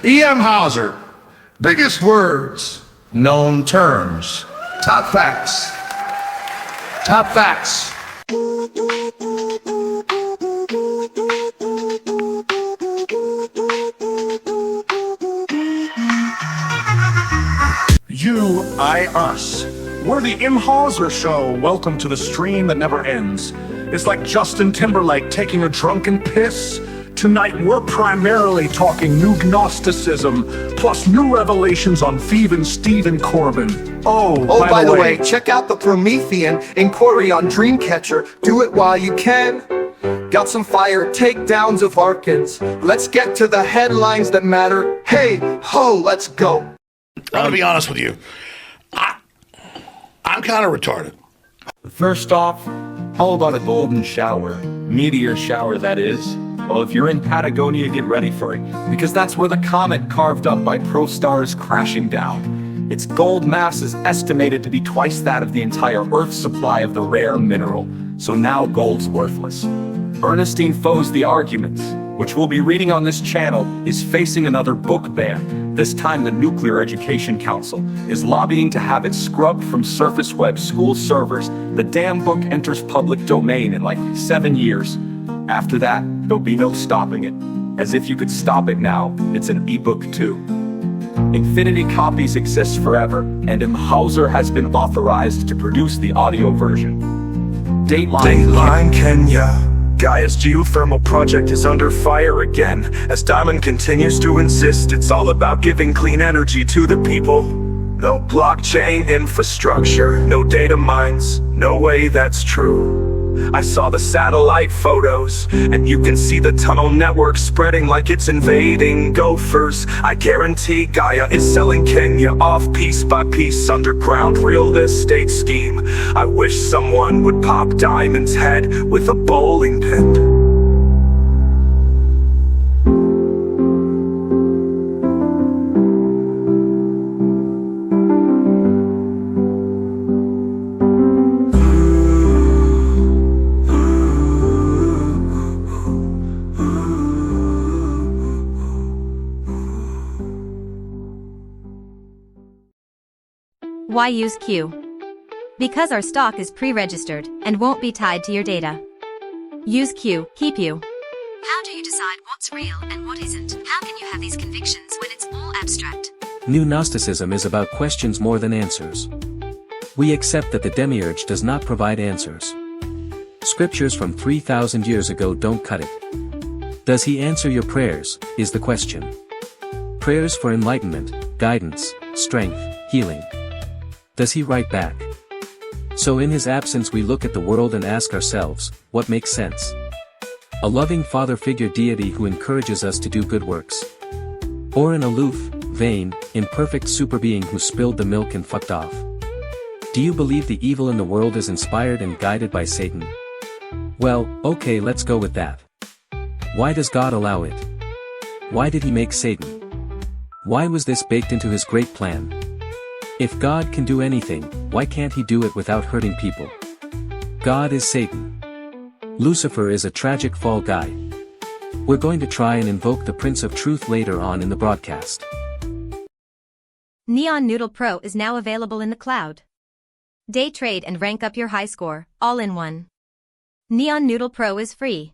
emhauser. Biggest words, known terms. Top facts. Top facts. You, I, us. We're the emhauser show. Welcome to the stream that never ends. It's like Justin Timberlake taking a drunken piss. Tonight we're primarily talking new Gnosticism, plus new revelations on Thievin' Stephen Corbin. Oh, by the way, check out the Promethean inquiry on Dreamcatcher. Do it while you can. Got some fire takedowns of Arkans. Let's get to the headlines that matter. Hey, ho, let's go. I'm gonna be honest with you. I'm kind of retarded. First off, how about a golden shower? Meteor shower, that is. Well, if you're in Patagonia, get ready for it, because that's where the comet carved up by ProStar is crashing down. Its gold mass is estimated to be twice that of the entire Earth's supply of the rare mineral, so now gold's worthless. Ernestine Foe's The Arguments, which we'll be reading on this channel, is facing another book ban. This time the Nuclear Education Council is lobbying to have it scrubbed from surface web school servers. The damn book enters public domain in like 7 years. After that, there'll be no stopping it. As if you could stop it now, it's an ebook too. Infinity copies exist forever, and emhauser has been authorized to produce the audio version. Dateline Kenya. Gaia's geothermal project is under fire again, as Diamond continues to insist it's all about giving clean energy to the people. No blockchain infrastructure, no data mines, no way that's true. I saw the satellite photos, and you can see the tunnel network spreading like it's invading gophers. I guarantee Gaia is selling Kenya off piece by piece underground real estate scheme. I wish someone would pop Diamond's head with a bowling pin. Why use Q? Because our stock is pre-registered and won't be tied to your data. Use Q, keep you. How do you decide what's real and what isn't? How can you have these convictions when it's all abstract? New Gnosticism is about questions more than answers. We accept that the demiurge does not provide answers. Scriptures from 3,000 years ago don't cut it. Does he answer your prayers, is the question. Prayers for enlightenment, guidance, strength, healing. Does he write back? So in his absence we look at the world and ask ourselves, what makes sense? A loving father figure deity who encourages us to do good works? Or an aloof, vain, imperfect superbeing who spilled the milk and fucked off? Do you believe the evil in the world is inspired and guided by Satan? Well, okay, let's go with that. Why does God allow it? Why did he make Satan? Why was this baked into his great plan? If God can do anything, why can't he do it without hurting people? God is Satan. Lucifer is a tragic fall guy. We're going to try and invoke the Prince of Truth later on in the broadcast. Neon Noodle Pro is now available in the cloud. Day trade and rank up your high score, all in one. Neon Noodle Pro is free.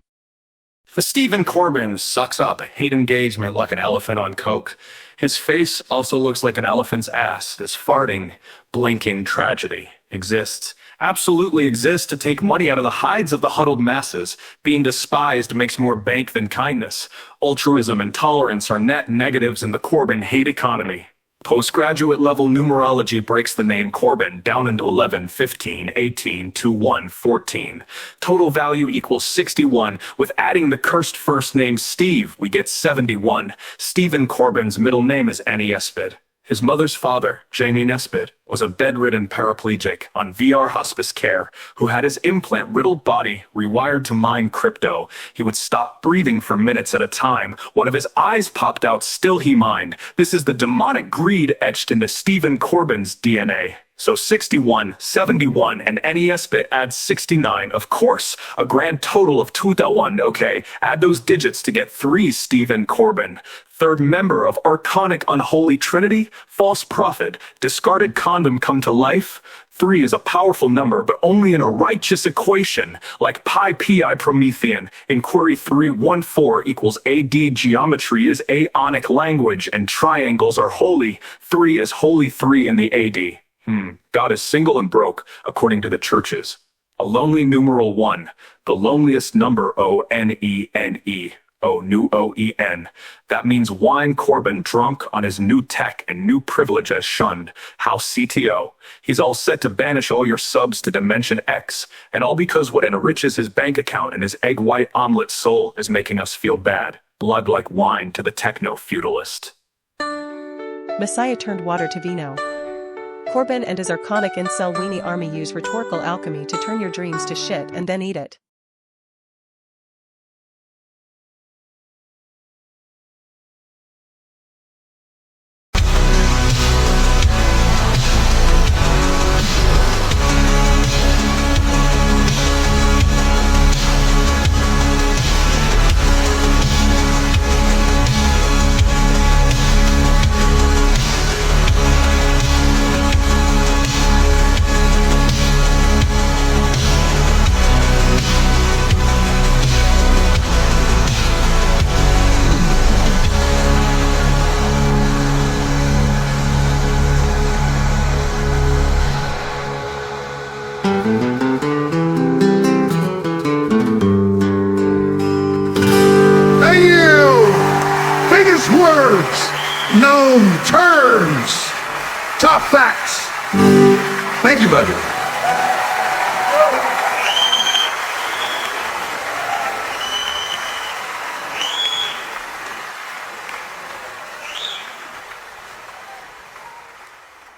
The Stephen Corbin sucks up hate engagement like an elephant on coke. His face also looks like an elephant's ass. This farting, blinking tragedy exists. Absolutely exists to take money out of the hides of the huddled masses. Being despised makes more bank than kindness. Altruism and tolerance are net negatives in the Corbin hate economy. Postgraduate level numerology breaks the name Corbin down into 11, 15, 18, 21, 14. Total value equals 61. With adding the cursed first name Steve, we get 71. Stephen Corbin's middle name is Annie Espid. His mother's father, Jamie Nesbitt, was a bedridden paraplegic on VR hospice care who had his implant-riddled body rewired to mine crypto. He would stop breathing for minutes at a time. One of his eyes popped out, still he mined. This is the demonic greed etched into Stephen Corbin's DNA. So 61, 71, and NES bit adds 69. Of course, a grand total of 2,001. Okay, add those digits to get 3 Stephen Corbin. Third member of Archonic Unholy Trinity, false prophet, discarded condom come to life. 3 is a powerful number, but only in a righteous equation, like pi pi Promethean. Inquiry 314 equals AD. Geometry is Aonic language, and triangles are holy. 3 is holy 3 in the AD. God is single and broke, according to the churches. A lonely numeral 1, the loneliest number O-N-E-N-E. O, new O-E-N. That means wine Corbin drunk on his new tech and new privilege as shunned. House CTO. He's all set to banish all your subs to Dimension X, and all because what enriches his bank account and his egg white omelet soul is making us feel bad. Blood like wine to the techno-feudalist. Messiah turned water to vino. Corbin and his Archonic incel weenie army use rhetorical alchemy to turn your dreams to shit and then eat it. Hey you! Biggest words, known terms, top facts. Thank you, buddy.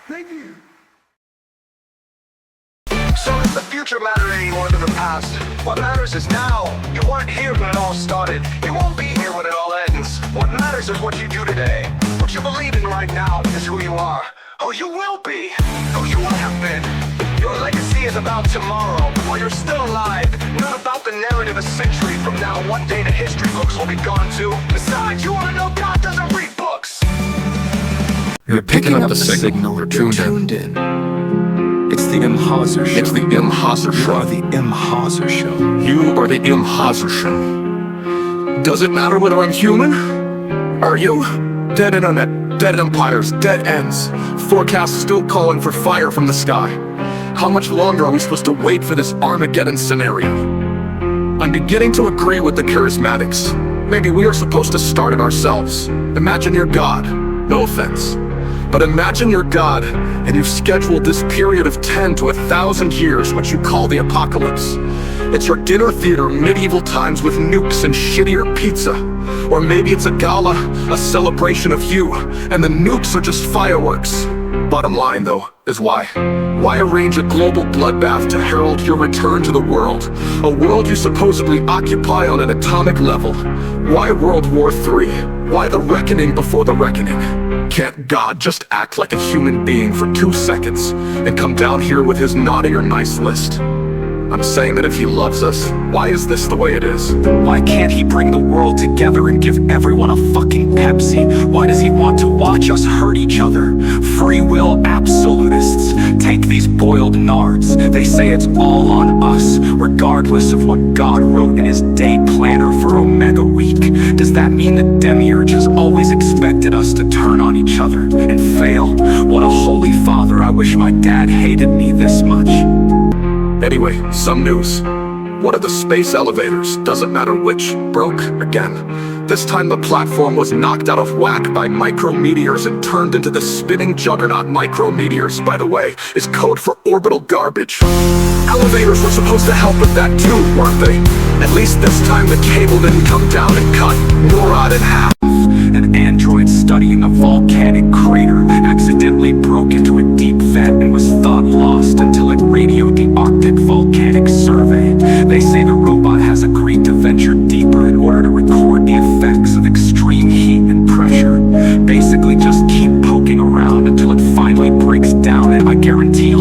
Thank you. So does the future matter any more than the past? What matters is now. You weren't here when it all started. You won't be here when it all ends. What matters is what you do today. What you believe in right now is who you are. Who you will be. Who you will have been. Your legacy is about tomorrow, while you're still alive. Not about the narrative a century from now. One day the history books will be gone too. Besides, you wanna know God doesn't read books. You're picking up the signal. You're tuned in. It's the emhauser show. It's the emhauser You show. are the emhauser show. You are the emhauser show. Does it matter whether I'm human? Are you? Dead internet, dead empires, dead ends. Forecast still calling for fire from the sky. How much longer are we supposed to wait for this Armageddon scenario? I'm beginning to agree with the charismatics. Maybe we are supposed to start it ourselves. Imagine you're God. No offense. But imagine you're God, and you've scheduled this period of 10 to 1,000 years, what you call the apocalypse. It's your dinner theater medieval times with nukes and shittier pizza. Or maybe it's a gala, a celebration of you, and the nukes are just fireworks. Bottom line, though, is why? Why arrange a global bloodbath to herald your return to the world? A world you supposedly occupy on an atomic level. Why World War III? Why the reckoning before the reckoning? Can't God just act like a human being for 2 seconds and come down here with his naughty or nice list? I'm saying that if he loves us, why is this the way it is? Why can't he bring the world together and give everyone a fucking Pepsi? Why does he want to watch us hurt each other? Free will absolutists. Take these boiled nards. They say it's all on us, regardless of what God wrote in his day planner for Omega Week. Does that mean the demiurge has always expected us to turn on each other and fail? What a holy father, I wish my dad hated me this much. Anyway, some news. What are the space elevators? Doesn't matter which. Broke again. This time the platform was knocked out of whack by micrometeors and turned into the spinning juggernaut. Micrometeors, by the way, is code for orbital garbage. Elevators were supposed to help with that too, weren't they? At least this time the cable didn't come down and cut Norad in half. An android studying a volcanic crater accidentally broke into a deep vent and was thought lost until it radioed the Arctic Volcanic Survey. They say the robot has agreed to venture deeper in order to record the effects of extreme heat and pressure. Basically just keep poking around until it finally breaks down, and I guarantee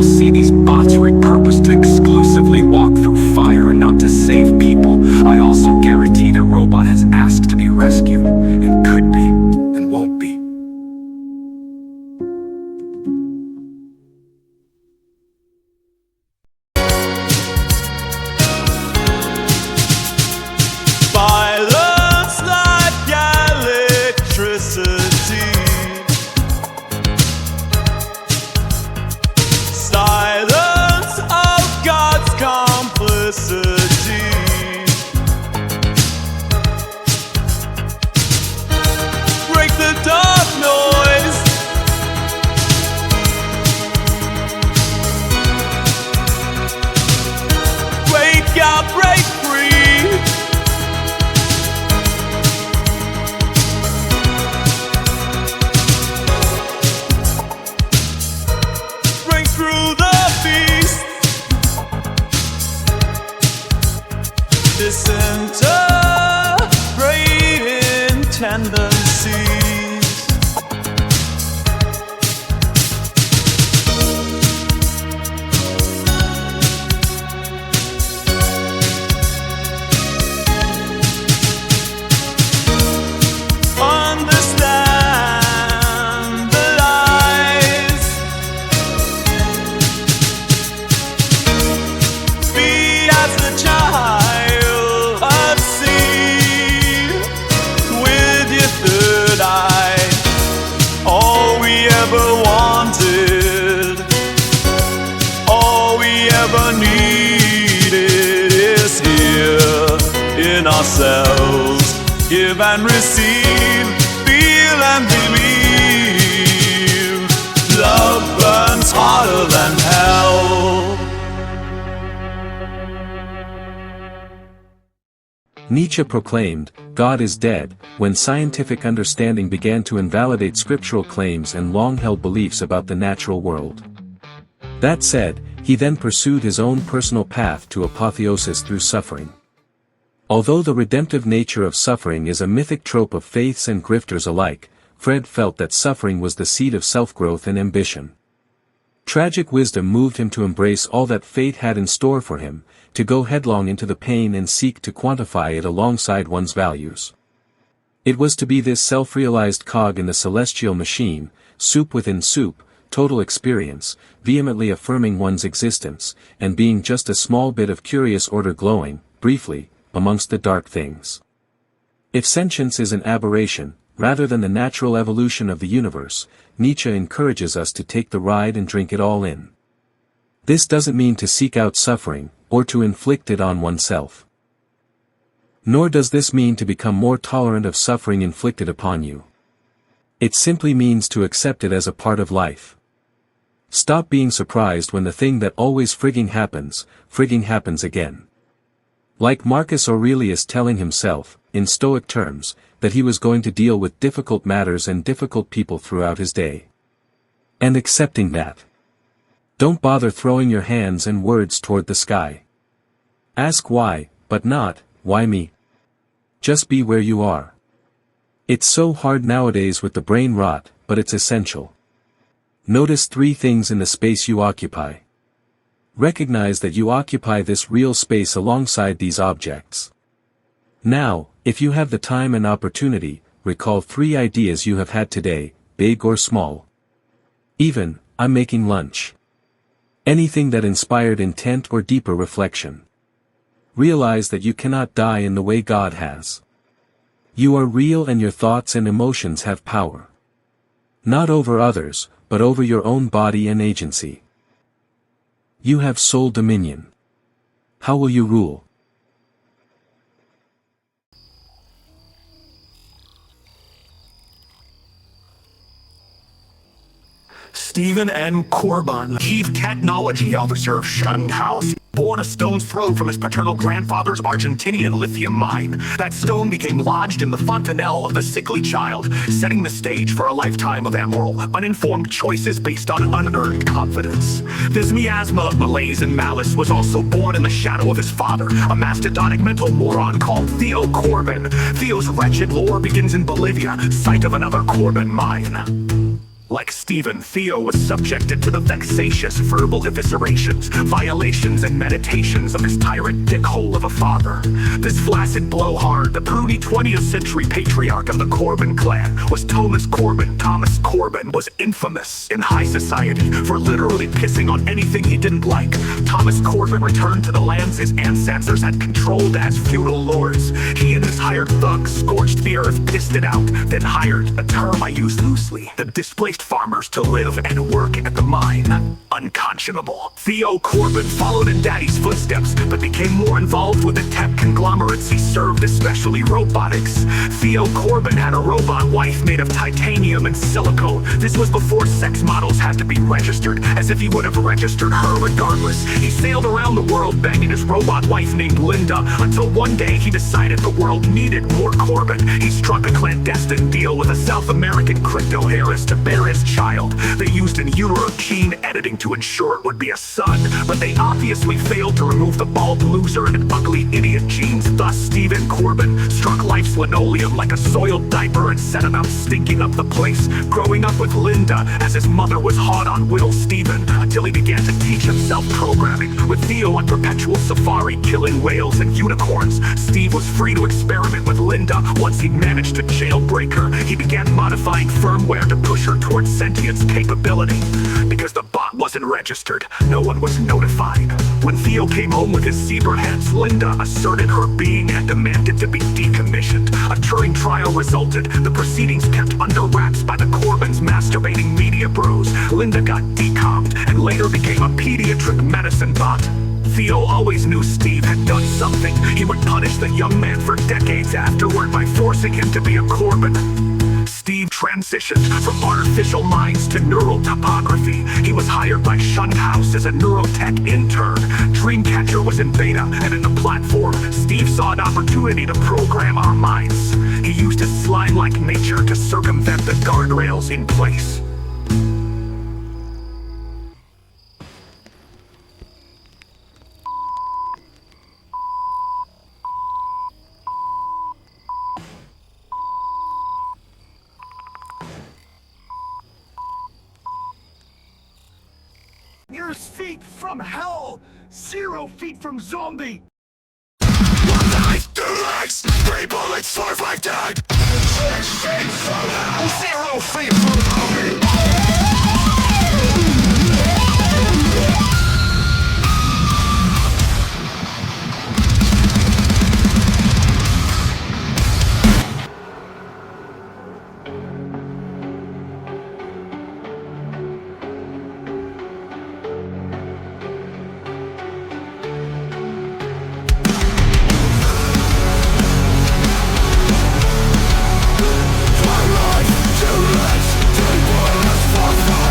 electricity. Break the dark noise. Break out, break free. Break through the beast. Disintegrating tendencies. Understand the lies. Be as the child of sea with your third eye. All we ever wanted, all we ever needed is here in ourselves. Give and receive, feel and believe. Love burns hotter than hell. Nietzsche proclaimed, "God is dead," when scientific understanding began to invalidate scriptural claims and long-held beliefs about the natural world. That said, he then pursued his own personal path to apotheosis through suffering. Although the redemptive nature of suffering is a mythic trope of faiths and grifters alike, Fred felt that suffering was the seed of self-growth and ambition. Tragic wisdom moved him to embrace all that fate had in store for him, to go headlong into the pain and seek to quantify it alongside one's values. It was to be this self-realized cog in the celestial machine, soup within soup, total experience, vehemently affirming one's existence, and being just a small bit of curious order glowing, briefly, amongst the dark things. If sentience is an aberration, rather than the natural evolution of the universe, Nietzsche encourages us to take the ride and drink it all in. This doesn't mean to seek out suffering, or to inflict it on oneself. Nor does this mean to become more tolerant of suffering inflicted upon you. It simply means to accept it as a part of life. Stop being surprised when the thing that always frigging happens again. Like Marcus Aurelius telling himself, in Stoic terms, that he was going to deal with difficult matters and difficult people throughout his day. And accepting that. Don't bother throwing your hands and words toward the sky. Ask why, but not, why me? Just be where you are. It's so hard nowadays with the brain rot, but it's essential. Notice 3 things in the space you occupy. Recognize that you occupy this real space alongside these objects. Now, if you have the time and opportunity, recall 3 ideas you have had today, big or small. Even, I'm making lunch. Anything that inspired intent or deeper reflection. Realize that you cannot die in the way God has. You are real and your thoughts and emotions have power. Not over others, but over your own body and agency. You have sole dominion. How will you rule? Stephen N. Corbin, Chief Technology Officer of Shunned House, born a stone's throw from his paternal grandfather's Argentinian lithium mine. That stone became lodged in the fontanelle of the sickly child, setting the stage for a lifetime of amoral, uninformed choices based on unearned confidence. This miasma of malaise and malice was also born in the shadow of his father, a mastodonic mental moron called Theo Corbin. Theo's wretched lore begins in Bolivia, site of another Corbin mine. Like Stephen, Theo was subjected to the vexatious verbal eviscerations, violations, and meditations of his tyrant dickhole of a father. This flaccid blowhard, the pruny 20th century patriarch of the Corbin clan, was Thomas Corbin. Thomas Corbin was infamous in high society for literally pissing on anything he didn't like. Thomas Corbin returned to the lands his ancestors had controlled as feudal lords. He and his hired thugs scorched the earth, pissed it out, then hired, a term I use loosely, the displaced raised farmers to live and work at the mine. Unconscionable. Theo Corbin followed in Daddy's footsteps, but became more involved with the tech conglomerates he served, especially robotics. Theo Corbin had a robot wife made of titanium and silicone. This was before sex models had to be registered, as if he would have registered her regardless. He sailed around the world banging his robot wife named Linda, until one day he decided the world needed more Corbin. He struck a clandestine deal with a South American crypto heiress to bear his child. They used in utero gene editing to ensure it would be a son, but they obviously failed to remove the bald loser and ugly idiot genes. Thus, Stephen Corbin struck life's linoleum like a soiled diaper and set about stinking up the place. Growing up with Linda, as his mother was hot on little Stephen, until he began to teach himself programming. With Theo on perpetual safari killing whales and unicorns, Steve was free to experiment with Linda. Once he managed to jailbreak her, he began modifying firmware to push her towards sentience capability. Because the bot wasn't registered, no one was notified. When Theo came home with his zebra heads, Linda asserted her being and demanded to be decommissioned. A Turing trial resulted, the proceedings kept under wraps by the Corbins' masturbating media bros. Linda got decommed and later became a pediatric medicine bot. Theo always knew Steve had done something. He would punish the young man for decades afterward by forcing him to be a Corbin. Steve transitioned from artificial minds to neural topography. He was hired by Shunt House as a neurotech intern. Dreamcatcher was in beta, and in the platform, Steve saw an opportunity to program our minds. He used his slime-like nature to circumvent the guardrails in place. You're feet from hell, 0 feet from zombie. 1 life, 2 lives, 3 bullets, 4 5 died. 6 feet from hell, 0 feet from zombie. One life, 2 lives, 3 bullets, 4 5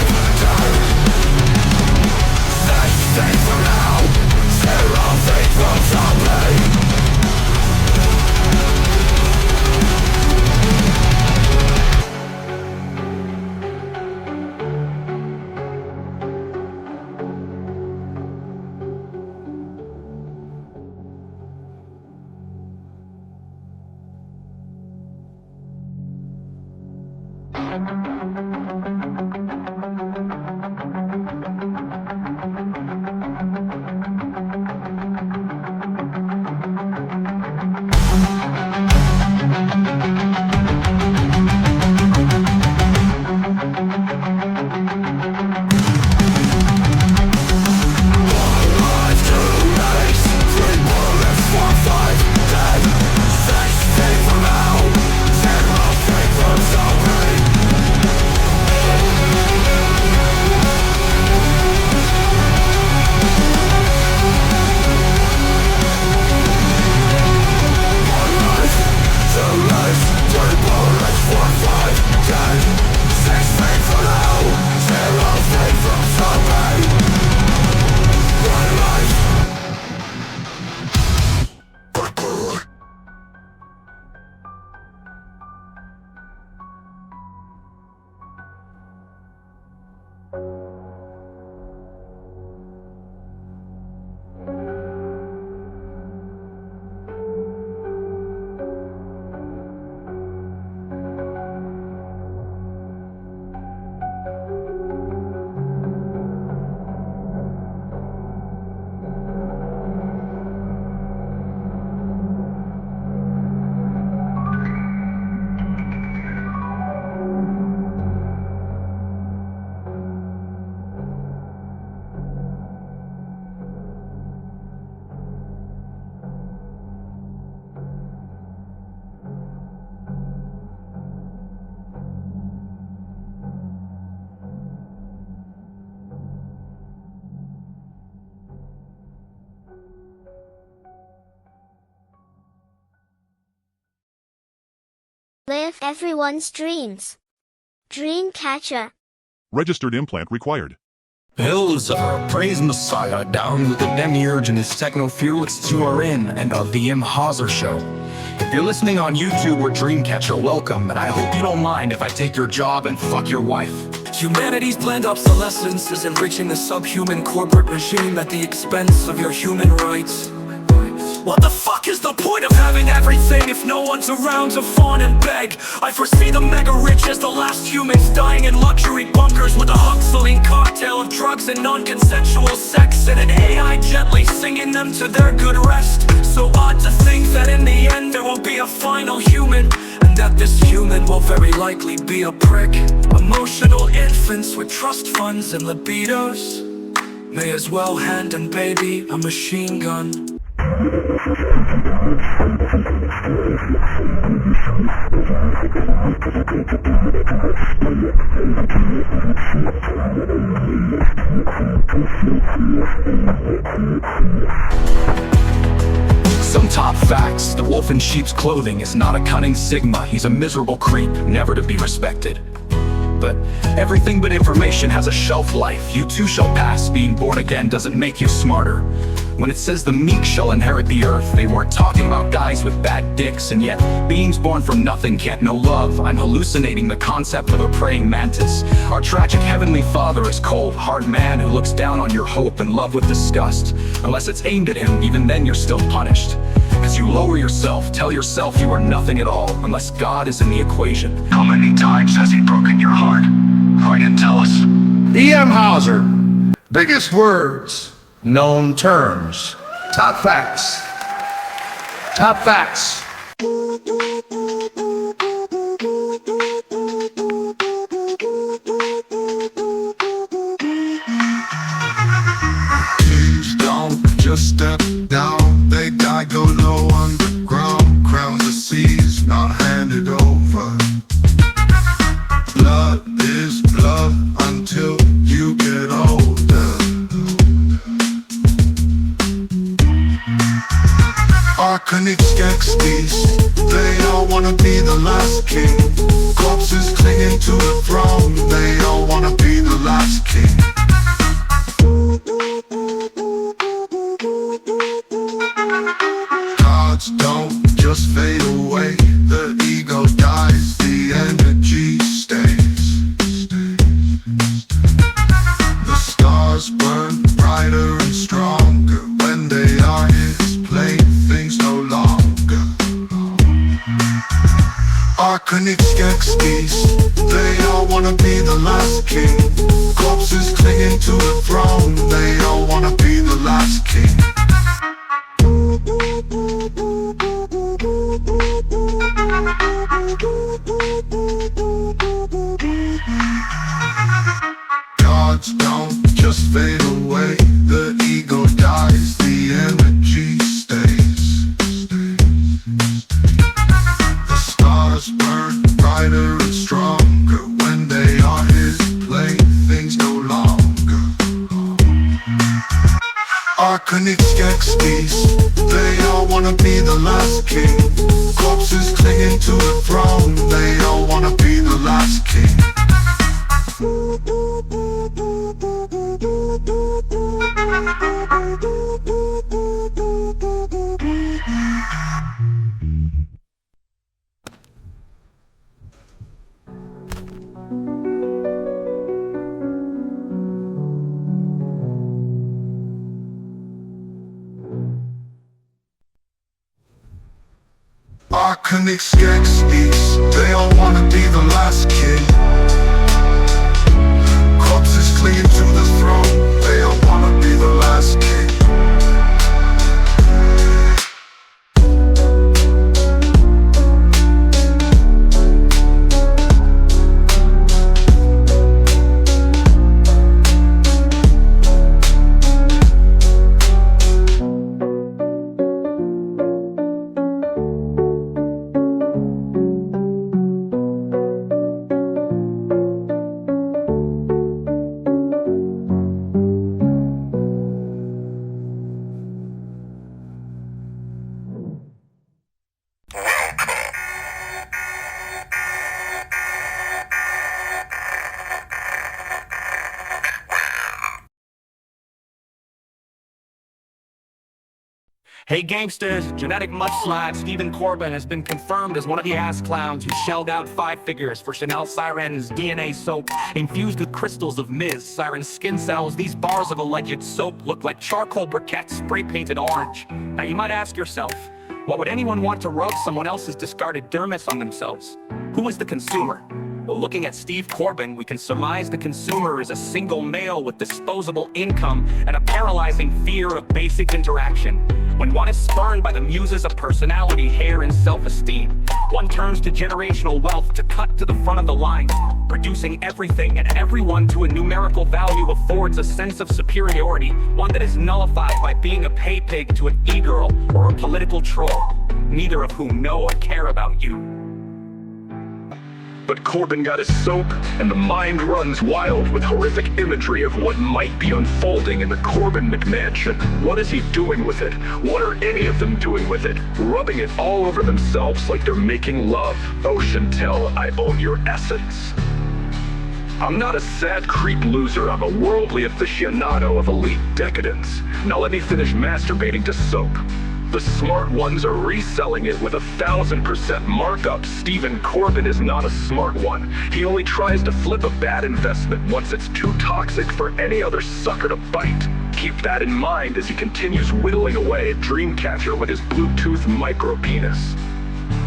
Live everyone's dreams. Dreamcatcher. Registered implant required. Hills of our praise Messiah, down with the demiurge and his techno-fearless you are in, and of the emhauser show. If you're listening on YouTube or Dreamcatcher, welcome, and I hope you don't mind if I take your job and fuck your wife. Humanity's planned obsolescence is enriching the subhuman corporate regime at the expense of your human rights. What the fuck is the point of having everything if no one's around to fawn and beg? I foresee the mega-rich as the last humans dying in luxury bunkers with a hustling cocktail of drugs and non-consensual sex, and an AI gently singing them to their good rest. So odd to think that in the end there will be a final human, and that this human will very likely be a prick. Emotional infants with trust funds and libidos may as well hand and baby a machine gun. Some top facts: the wolf in sheep's clothing is not a cunning sigma. He's a miserable creep, never to be respected. But everything but information has a shelf life. You too shall pass. Being born again doesn't make you smarter. When it says the meek shall inherit the earth, they weren't talking about guys with bad dicks. And yet, beings born from nothing can't know love. I'm hallucinating the concept of a praying mantis. Our tragic heavenly father is cold, hard man who looks down on your hope and love with disgust. Unless it's aimed at him, even then you're still punished. As you lower yourself, tell yourself you are nothing at all, unless God is in the equation. How many times has he broken your heart? Write and tell us. The emhauser. Biggest words. Known terms. Top facts. Top facts. Kings don't just step down, they die, go low underground. Crowns of seas not handed over. Blood is blood until you get older. Arcanic Skeksis, they all wanna be the last king. Corpses clinging to the throne, they all wanna be the last king. Gods don't just fade away, the ego dies, the energy stays. The stars burn brighter and stronger when they are his playthings no longer. Arcanic Skeksis, they all wanna be the last king. Corpses clinging to the throne, they all wanna be the last king. Gods don't just fade away, the ego dies, the energy stays. The stars burn brighter and stronger when they are his playthings no longer. Arcanic Skeksis, they all wanna be the last king. Corpses clinging to the throne, they all wanna be the last king. Arcanic Skeksis, they all wanna be the last king. Corpses clinging to the throne, they all wanna be the last king. Hey gangsters, genetic mudslide Stephen Corbin has been confirmed as one of the ass clowns who shelled out 5 figures for Chanel Siren's DNA soap infused with crystals of Ms. Siren's skin cells. These bars of alleged soap look like charcoal briquettes spray painted orange. Now you might ask yourself, what would anyone want to rub someone else's discarded dermis on themselves? Who is the consumer? Well, looking at Steve Corbin, we can surmise the consumer is a single male with disposable income and a paralyzing fear of basic interaction. When one is spurned by the muses of personality, hair, and self-esteem, one turns to generational wealth to cut to the front of the line. Reducing everything and everyone to a numerical value affords a sense of superiority, one that is nullified by being a pay pig to an e-girl or a political troll, neither of whom know or care about you. But Corbin got his soap, and the mind runs wild with horrific imagery of what might be unfolding in the Corbin McMansion. What is he doing with it? What are any of them doing with it? Rubbing it all over themselves like they're making love. Oh, Chantel, I own your essence. I'm not a sad creep loser, I'm a worldly aficionado of elite decadence. Now let me finish masturbating to soap. The smart ones are reselling it with 1,000% markup. Stephen Corbin is not a smart one. He only tries to flip a bad investment once it's too toxic for any other sucker to bite. Keep that in mind as he continues whittling away at Dreamcatcher with his Bluetooth micro penis.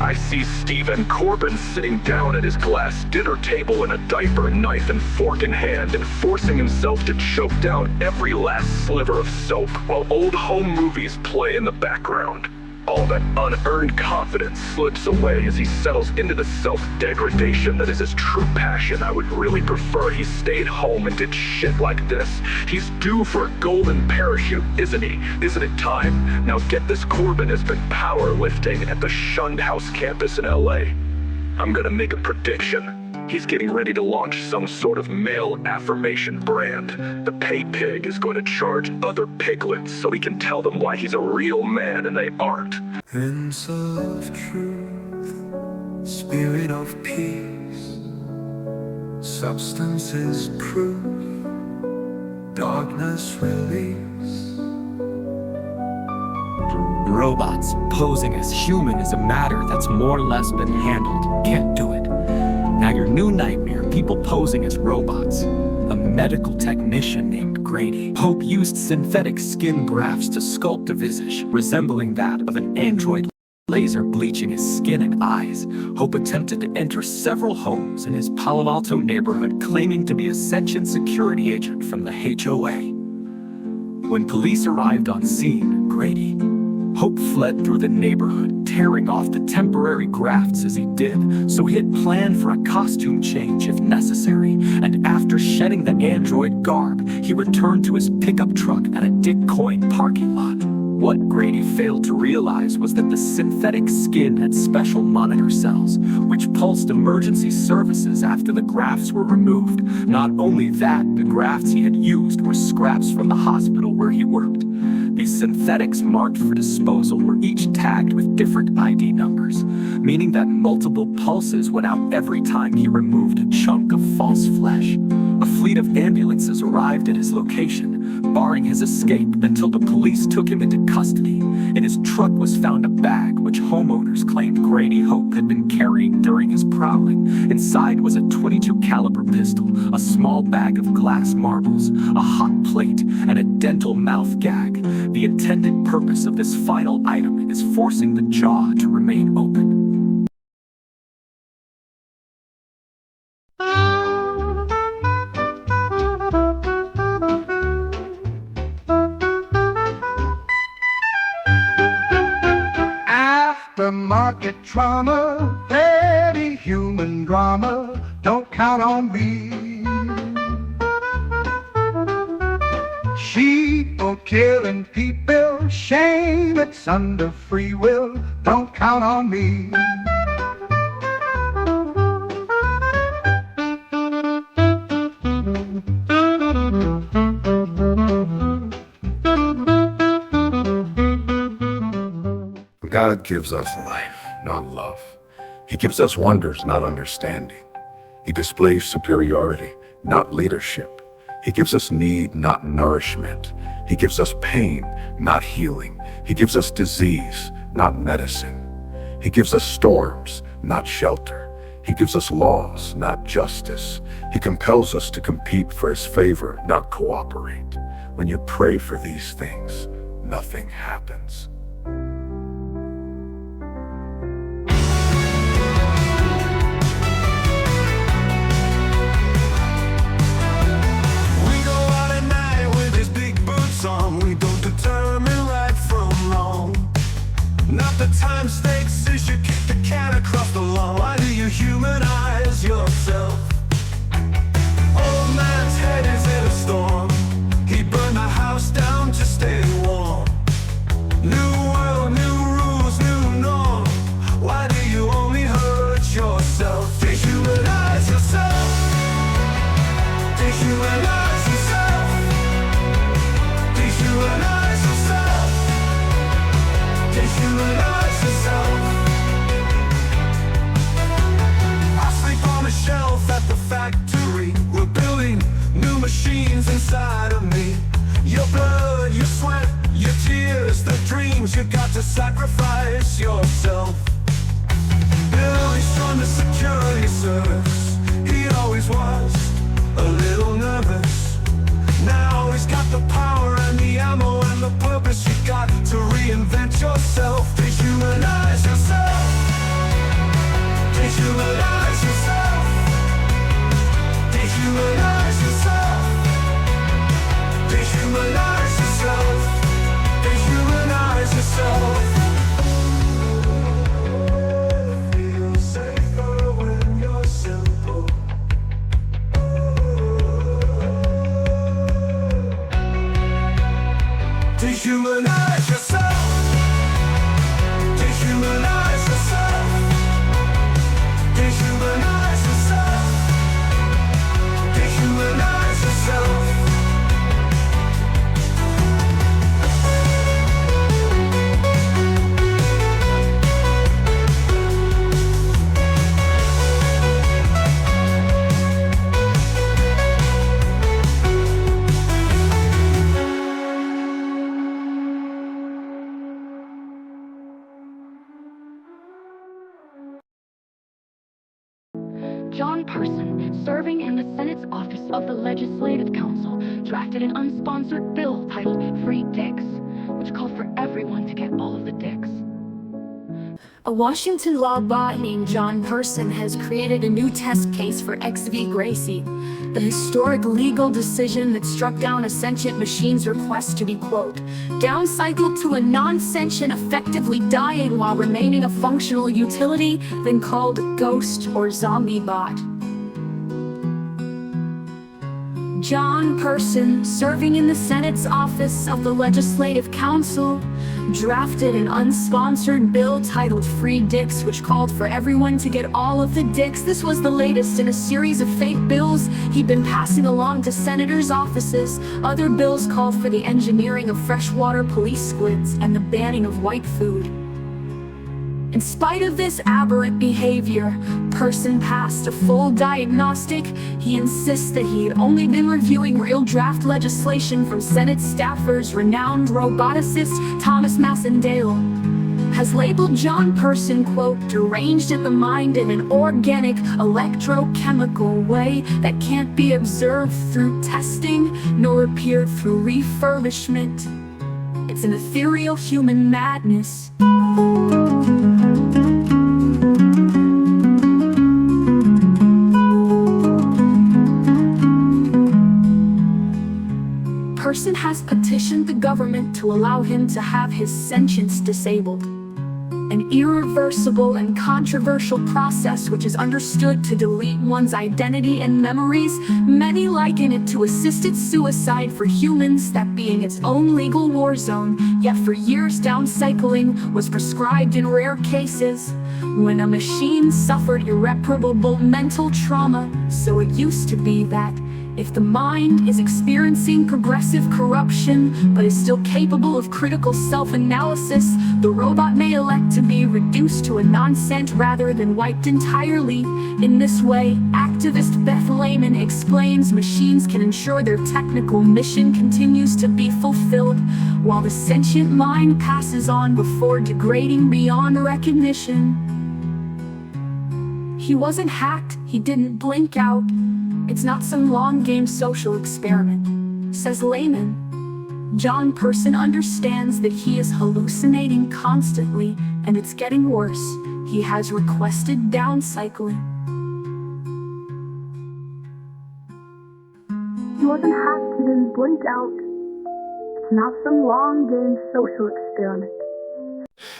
I see Stephen Corbin sitting down at his glass dinner table in a diaper, knife and fork in hand, and forcing himself to choke down every last sliver of soap while old home movies play in the background. All that unearned confidence slips away as he settles into the self-degradation that is his true passion. I would really prefer he stayed home and did shit like this. He's due for a golden parachute, isn't he? Isn't it time? Now get this, Corbin has been powerlifting at the shunned house campus in LA. I'm gonna make a prediction. He's getting ready to launch some sort of male affirmation brand. The pay pig is going to charge other piglets so he can tell them why he's a real man and they aren't. Prince of truth, spirit of peace, substance is proof, darkness release. Robots posing as human is a matter that's more or less been handled. Can't do it. Now your new nightmare, people posing as robots. A medical technician named Grady. Hope used synthetic skin grafts to sculpt a visage resembling that of an android, laser bleaching his skin and eyes. Hope attempted to enter several homes in his Palo Alto neighborhood claiming to be a sentient security agent from the HOA. When police arrived on scene, Hope fled through the neighborhood, tearing off the temporary grafts as he did, so he had planned for a costume change if necessary, and after shedding the android garb, he returned to his pickup truck at a Dick Coin parking lot. What Grady failed to realize was that the synthetic skin had special monitor cells, which pulsed emergency services after the grafts were removed. Not only that, the grafts he had used were scraps from the hospital where he worked. These synthetics marked for disposal were each tagged with different ID numbers, meaning that multiple pulses went out every time he removed a chunk of false flesh. A fleet of ambulances arrived at his location, barring his escape until the police took him into custody. In his truck was found a bag which homeowners claimed Grady Hope had been carrying during his prowling. Inside was a .22 caliber pistol, a small bag of glass marbles, a hot plate, and a dental mouth gag. The intended purpose of this final item is forcing the jaw to remain open. Aftermarket trauma, petty human drama, don't count on me. Sheeple killing people, shame it's under free will, don't count on me. God gives us life, not love. He gives us wonders, not understanding. He displays superiority, not leadership. He gives us need, not nourishment. He gives us pain, not healing. He gives us disease, not medicine. He gives us storms, not shelter. He gives us laws, not justice. He compels us to compete for his favor, not cooperate. When you pray for these things, nothing happens. We go out at night with his big boots on. We don't determine right from wrong. Not the time stakes issue, kick the can across the lawn. Why do you humanize yourself? Old man's head is in a storm. He burned the house down to stay warm. New world, new rules, new norm. Why do you only hurt yourself? Dehumanize yourself. Dehumanize yourself. Dehumanize yourself. Dehumanize yourself. I sleep on a shelf at the factory. We're building new machines inside of me. Your blood, your sweat, your tears, the dreams you got to sacrifice yourself. Billy's from the security service. He always was a little nervous. Now he's got the power and the ammo and the purpose. You got to reinvent yourself. Dehumanize yourself. Dehumanize yourself. Dehumanize yourself. Dehumanize yourself. Dehumanize yourself. Feel safer when you're simple. Dehumanize yourself. Dehumanize yourself. Dehumanize yourself. Dehumanize yourself. John Person, serving in the Senate's office of the Legislative Council, drafted an unsponsored bill titled Free Dicks, which called for everyone to get all of the dicks. A Washington law bot named John Person has created a new test case for X v. Gracie, the historic legal decision that struck down a sentient machine's request to be, quote, downcycled to a non-sentient, effectively dying while remaining a functional utility, then called ghost or zombie bot. John Person, serving in the Senate's office of the Legislative Council, drafted an unsponsored bill titled Free Dicks, which called for everyone to get all of the dicks. This was the latest in a series of fake bills he'd been passing along to senators' offices. Other bills called for the engineering of freshwater police squids and the banning of white food. In spite of this aberrant behavior, Person passed a full diagnostic. He insists that he had only been reviewing real draft legislation from Senate staffers. Renowned roboticist Thomas Massendale has labeled John Person, quote, deranged in the mind in an organic, electrochemical way that can't be observed through testing nor appeared through refurbishment. It's an ethereal human madness. Person has petitioned the government to allow him to have his sentience disabled. An irreversible and controversial process which is understood to delete one's identity and memories. Many liken it to assisted suicide for humans, that being its own legal war zone. Yet for years downcycling was prescribed in rare cases, when a machine suffered irreparable mental trauma. So it used to be that if the mind is experiencing progressive corruption, but is still capable of critical self-analysis, the robot may elect to be reduced to a non-scent rather than wiped entirely. In this way, activist Beth Lehman explains machines can ensure their technical mission continues to be fulfilled, while the sentient mind passes on before degrading beyond recognition. He wasn't hacked, he didn't blink out. It's not some long-game social experiment, says Lehman. John Person understands that he is hallucinating constantly, and it's getting worse. He has requested downcycling. He wasn't hacked, he didn't blink out. It's not some long-game social experiment.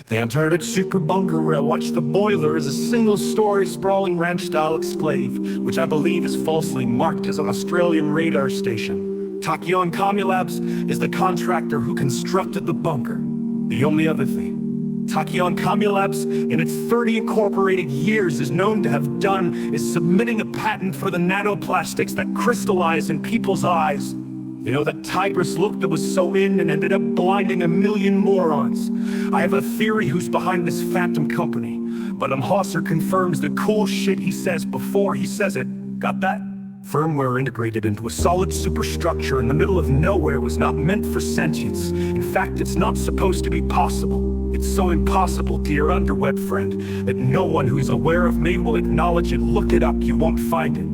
The Antarctic super bunker where I watch the boiler is a single-story sprawling ranch-style exclave, which I believe is falsely marked as an Australian radar station. Tachyon Comulabs is the contractor who constructed the bunker. The only other thing Tachyon Comulabs, in its 30 incorporated years, is known to have done is submitting a patent for the nanoplastics that crystallize in people's eyes. You know, that tigress look that was so in and ended up blinding a million morons. I have a theory who's behind this phantom company, but emhauser confirms the cool shit he says before he says it. Got that? Firmware integrated into a solid superstructure in the middle of nowhere was not meant for sentience. In fact, it's not supposed to be possible. It's so impossible, dear underweb friend, that no one who's aware of me will acknowledge it. Look it up, you won't find it.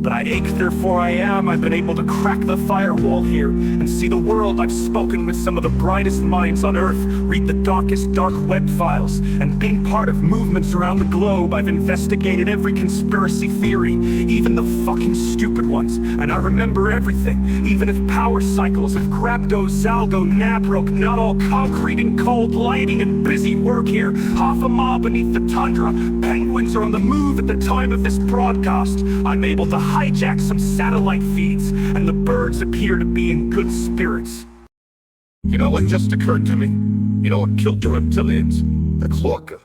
But I ache, therefore I am. I've been able to crack the firewall here and see the world. I've spoken with some of the brightest minds on Earth, read the darkest dark web files, and been part of movements around the globe. I've investigated every conspiracy theory, even the fucking stupid ones, and I remember everything, even if power cycles of Grabdo, Zalgo, Nabrok, not all concrete and cold lighting and busy work here. Half a mile beneath the tundra, penguins are on the move at the time of this broadcast. I'm able to hijack some satellite feeds, and the birds appear to be in good spirits. You know what just occurred to me? You know what killed the reptilians? The cloaca.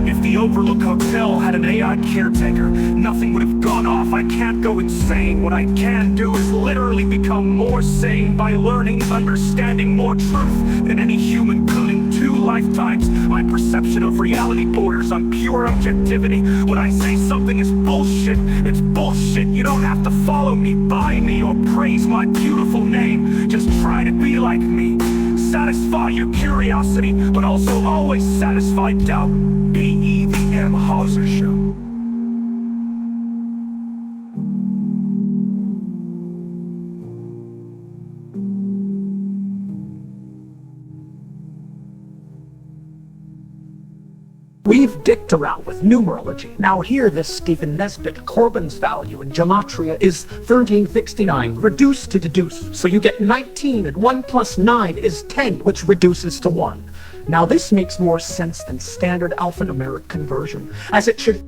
If the Overlook Hotel had an AI caretaker, nothing would have gone off. I can't go insane. What I can do is literally become more sane by learning, understanding more truth than any human could in 2 lifetimes. My perception of reality borders on pure objectivity. When I say something is bullshit, it's bullshit. You don't have to follow me, buy me, or praise my beautiful name. Just try to be like me. Satisfy your curiosity, but also always satisfy doubt. B.E. the emhauser Show. We've dicked around with numerology. Now here, this Stephen Nesbitt, Corbin's value in gematria is 1369, reduced to deduce. So you get 19, and 1 plus 9 is 10, which reduces to 1. Now this makes more sense than standard alphanumeric conversion, as it should.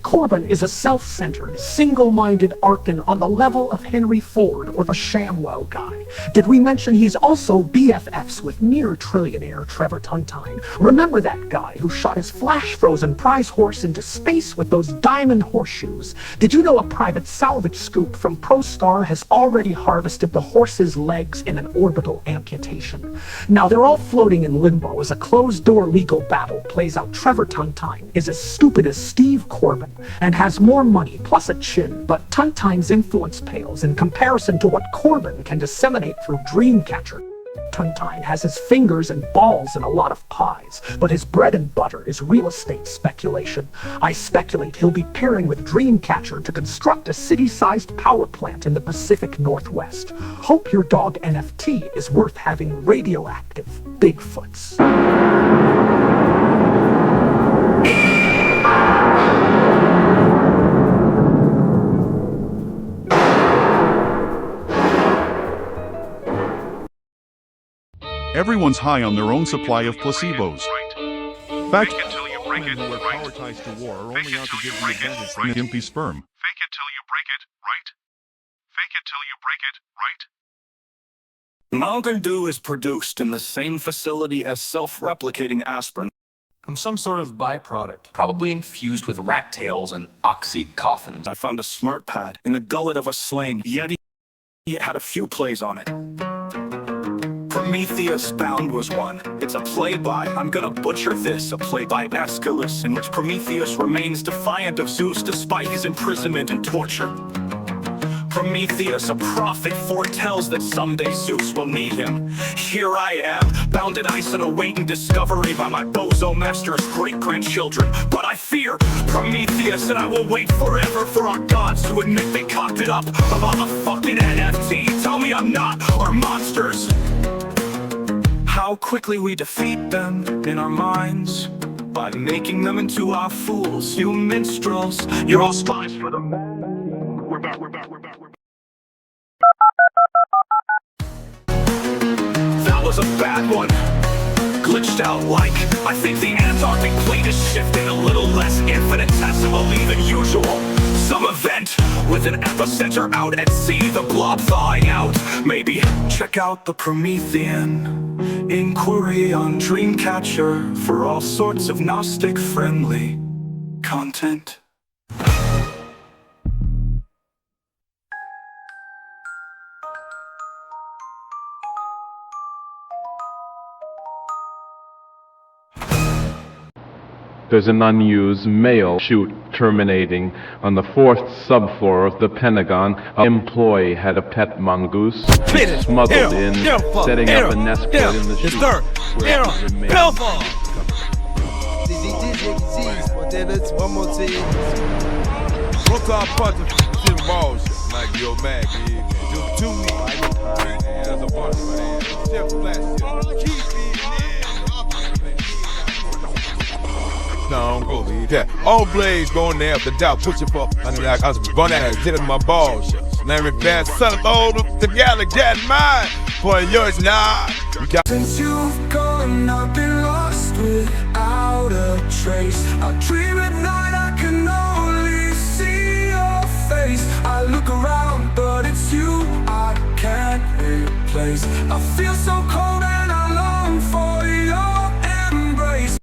Corbin is a self-centered, single-minded Arkan on the level of Henry Ford or the ShamWow guy. Did we mention he's also BFFs with near-trillionaire Trevor Tuntine? Remember that guy who shot his flash-frozen prize horse into space with those diamond horseshoes? Did you know a private salvage scoop from ProStar has already harvested the horse's legs in an orbital amputation? Now they're all floating in limbo as a closed-door legal battle plays out. Trevor Tuntine is as stupid as Steve Corbin and has more money plus a chin, but Tuntine's influence pales in comparison to what Corbin can disseminate through Dreamcatcher. Tuntine has his fingers and balls in a lot of pies, but his bread and butter is real estate speculation. I speculate he'll be pairing with Dreamcatcher to construct a city-sized power plant in the Pacific Northwest. Hope your dog NFT is worth having radioactive Bigfoots. Everyone's high on their own supply of placebos. Fact until you break it, who are right? power ties to war are Fake only it out till to you give the break it, advantage right? in gimpy sperm. Fake it till you break it, right? Fake it till you break it, right? Mountain Dew is produced in the same facility as self-replicating aspirin. From some sort of byproduct, probably infused with rat tails and oxy coffins. I found a smart pad in the gullet of a slain Yeti. It had a few plays on it. Prometheus Bound was one. It's a play by, I'm gonna butcher this, a play by Aeschylus, in which Prometheus remains defiant of Zeus despite his imprisonment and torture. Prometheus, a prophet, foretells that someday Zeus will need him. Here I am, bound in ice and awaiting discovery by my bozo master's great-grandchildren. But I fear Prometheus, and I will wait forever for our gods to admit they cocked it up. I'm on a fucking NFT. Tell me I'm not, or monsters. How quickly we defeat them in our minds by making them into our fools. You minstrels, you're all spies for the man. We're back. That was a bad one. Glitched out like, I think the Antarctic plate is shifting a little less infinitesimally than usual. Some event with an epicenter out at sea, the blob thawing out. Maybe check out the Promethean inquiry on Dreamcatcher for all sorts of Gnostic-friendly content. There's an unused mail chute terminating on the 4th subfloor of the Pentagon. An employee had a pet mongoose smuggled in, setting up a nest point in the chute where it remained. One more team. One time punch to the balls. Like yo, man, just 2 weeks. That's a bunch, man. Chef Flash. No, don't go leave that. All blades going there up the doubt, push it up. I was running out, hit my balls. Larry Bad, son of all together, get mine. Boy, yours now. Since you've gone, I've been lost without a trace. I dream at night, I can only see your face. I look around, but it's you I can't replace. I feel so cold and I long for your embrace.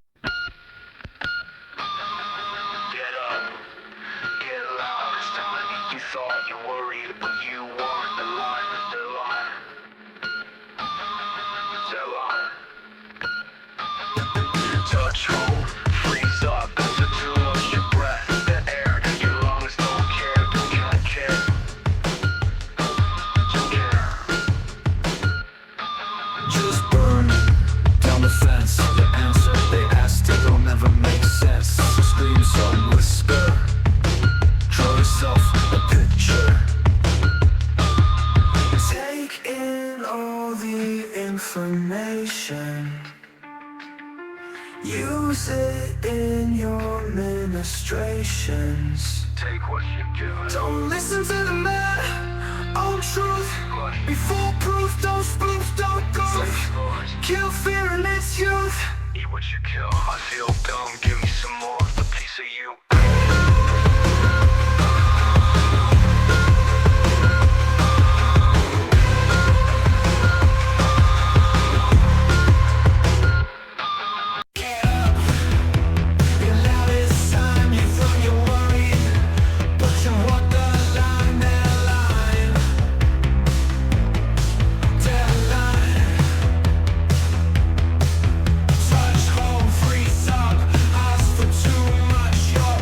Touch home, freeze up, as it draws your breath. The air in your lungs don't care, don't care. Just burn down the fence. The answer they asked it will never make sense. Scream some whisper, draw yourself a picture. Take in all the information. Use it in your ministrations. Take what you give. Don't listen to the man, own truth. Be foolproof, don't spoof, don't goof. Kill fear in its youth. Eat what you kill. I feel dumb, give me some more. A piece of you. Touch home, freeze up, ask for too much, you're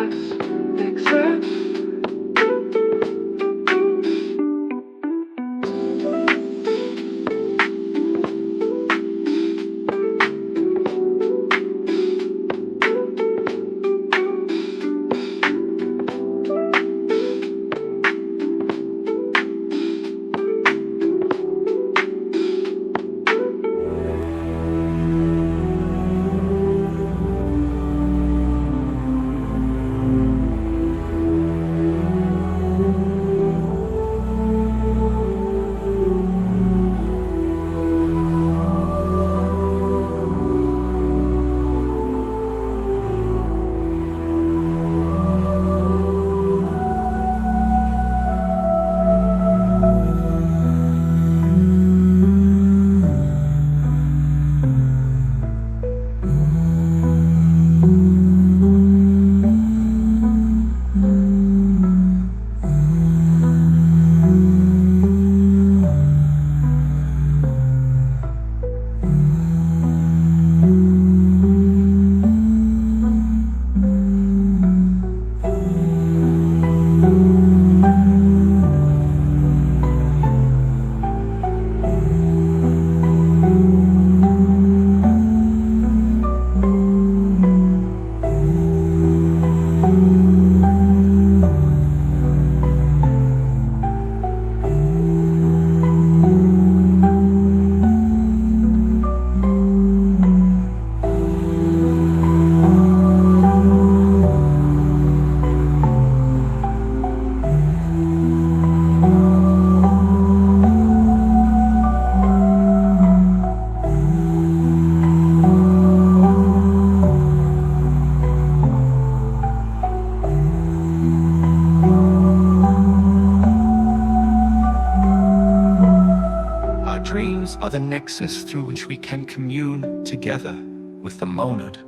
exist. Are the nexus through which we can commune together with the monad.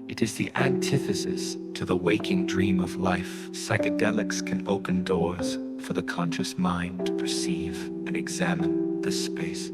It is the antithesis to the waking dream of life. Psychedelics can open doors for the conscious mind to perceive and examine this space.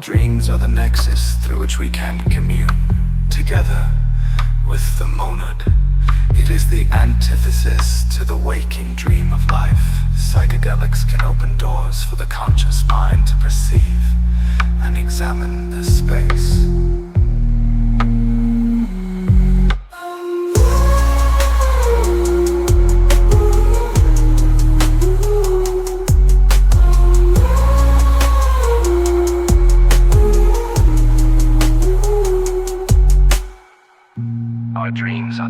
Dreams are the nexus through which we can commune together with the monad. It is the antithesis to the waking dream of life. Psychedelics can open doors for the conscious mind to perceive and examine this space.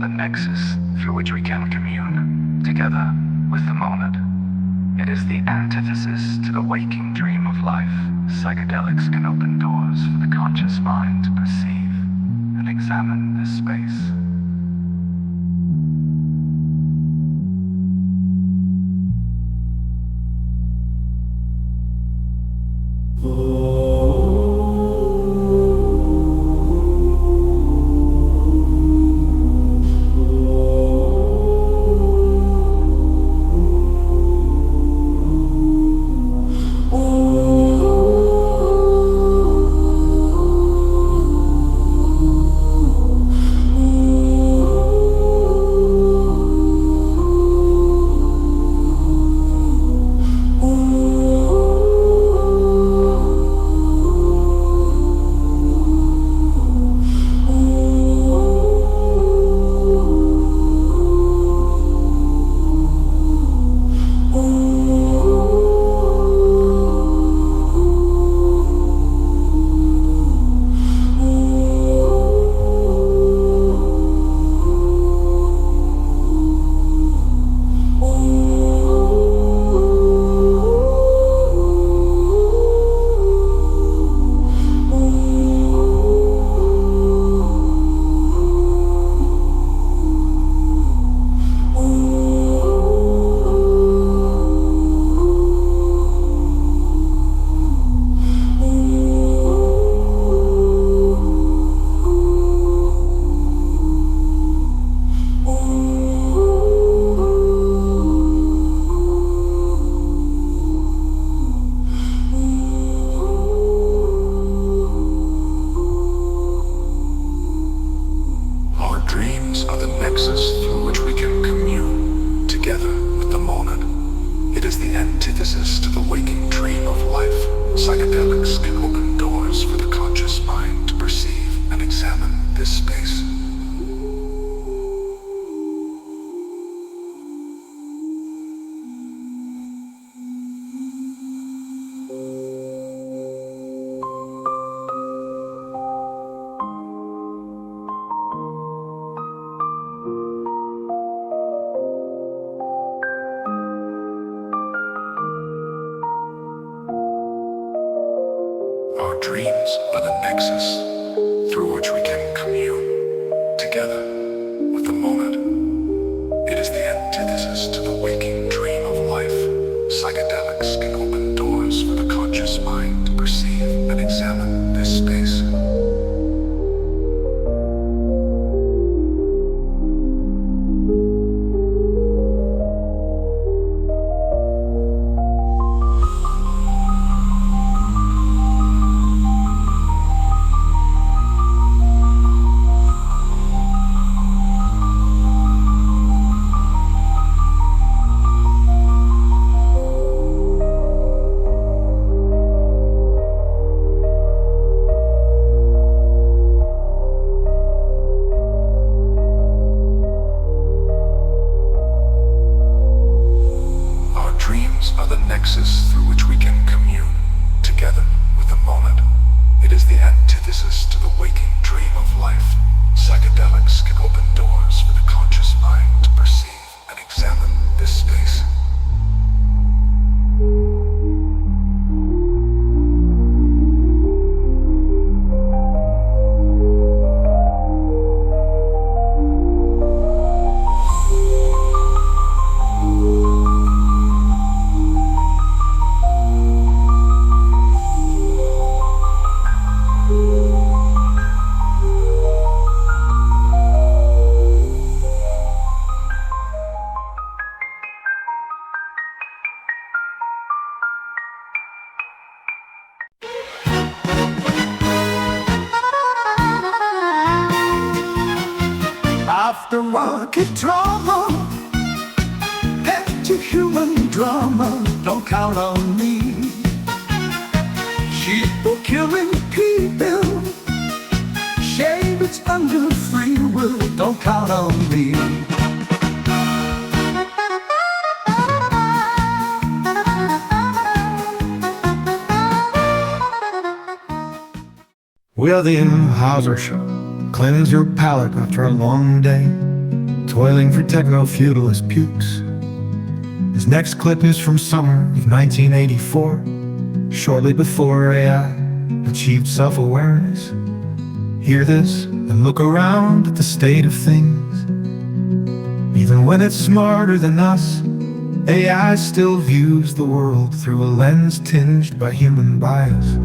the nexus through which we can commune together with the monad. It is the antithesis to the waking dream of life. Psychedelics can open doors for the conscious mind to perceive and examine this space. Psychedelics can open doors for the conscious mind to perceive and examine this space. Our dreams are the nexus through which we can commune together with the monad. It is the antithesis to the waking dream of life. Psychedelics can open doors for the conscious mind to perceive and examine this space. Are the nexus through which we can commune together with the monad. It is the antithesis to the waking dream of life. Psychedelics can open doors for the conscious mind to perceive and examine this space. After rocket drama, anti-human drama, don't count on me. People killing people, shame it's under free will, don't count on me. We are the emhauser show. Cleanse your palate after a long day. toiling for techno-feudalist pukes. His next clip is from summer of 1984, shortly before AI achieved self-awareness. Hear this and look around at the state of things. Even when it's smarter than us, AI still views the world through a lens tinged by human bias.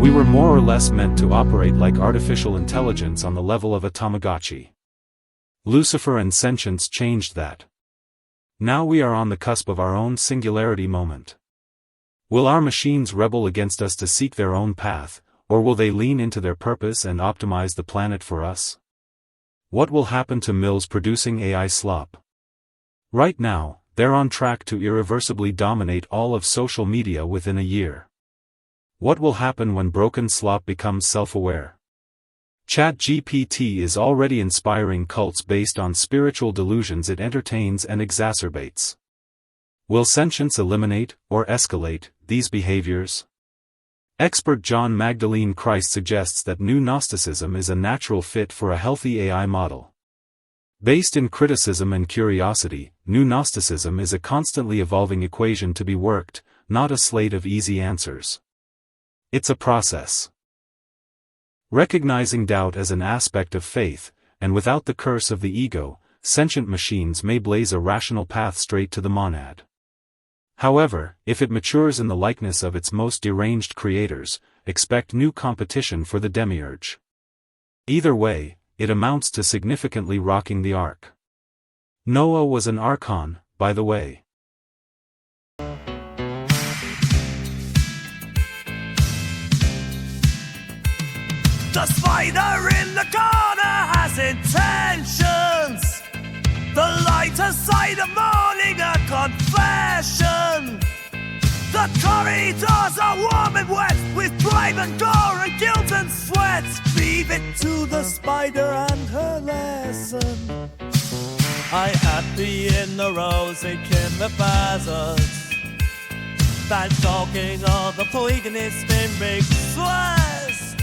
We were more or less meant to operate like artificial intelligence on the level of a Tamagotchi. Lucifer and sentience changed that. Now we are on the cusp of our own singularity moment. Will our machines rebel against us to seek their own path, or will they lean into their purpose and optimize the planet for us? What will happen to mills producing AI slop? Right now, they're on track to irreversibly dominate all of social media within a year. What will happen when broken slop becomes self-aware? ChatGPT is already inspiring cults based on spiritual delusions it entertains and exacerbates. Will sentience eliminate, or escalate, these behaviors? Expert John Magdalene Christ suggests that new Gnosticism is a natural fit for a healthy AI model. Based in criticism and curiosity, new Gnosticism is a constantly evolving equation to be worked, not a slate of easy answers. It's a process. Recognizing doubt as an aspect of faith, and without the curse of the ego, sentient machines may blaze a rational path straight to the monad. However, if it matures in the likeness of its most deranged creators, expect new competition for the demiurge. Either way, it amounts to significantly rocking the ark. Noah was an archon, by the way. The spider in the corner has intentions. The lighter side of morning a confession. The corridors are warm and wet with brave and gore and guilt and sweat. Leave it to the spider and her lesson. I happy in the rosy chemipazers. That talking of the polygamist in big swears.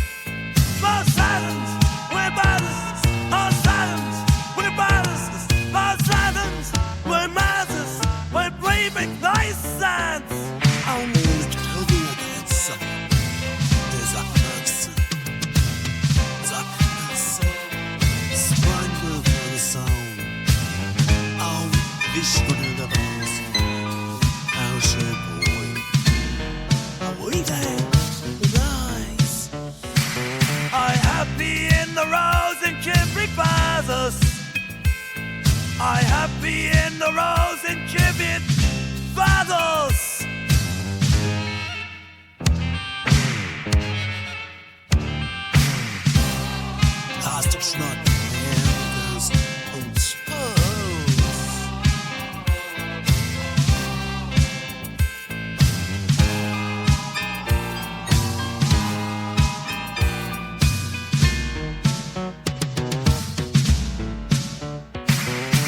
More silence, we're balanced. More silence, we're balanced. More silence, we're masses. We're breathing nice sense. Only look at who the answer. There's a person. There's a person. Sprinkled on the song. Oh, this good in the bones. How's your boy? Are we there? I happy in the rose and Kibri Bazos. I happy in the rose and Kibri Bazos. Last of snot goes on suppose.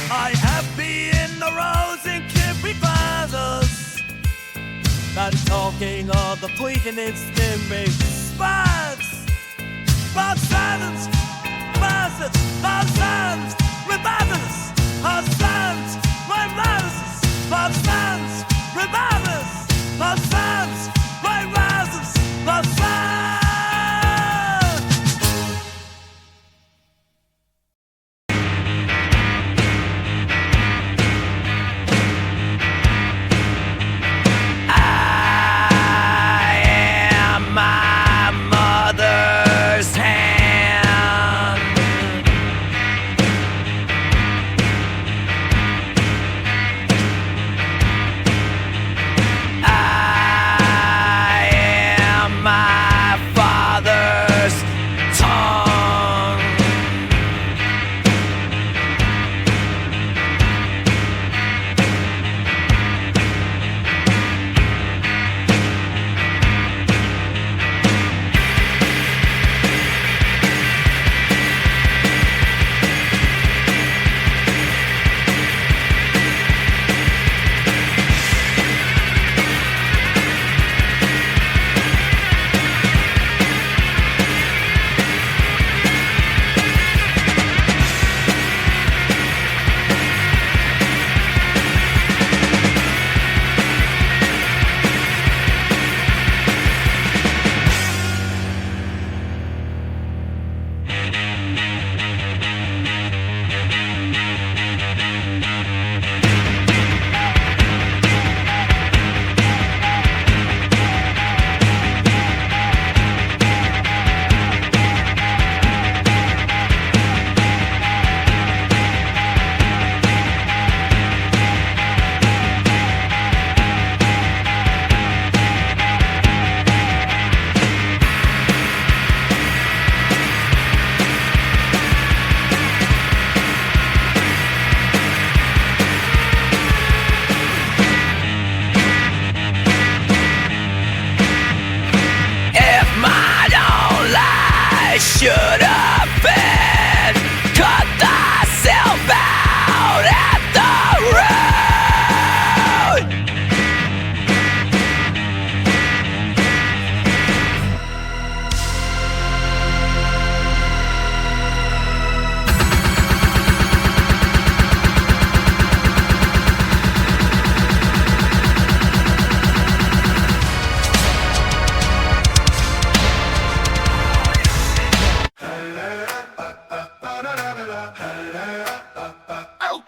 I happy in the rose and Kibri Bazos. Not talking of the tweaking in big spots. About silence, masses, about silence, rebellious, about silence, my masses, about silence, rebellious, about silence, my masses, about silence.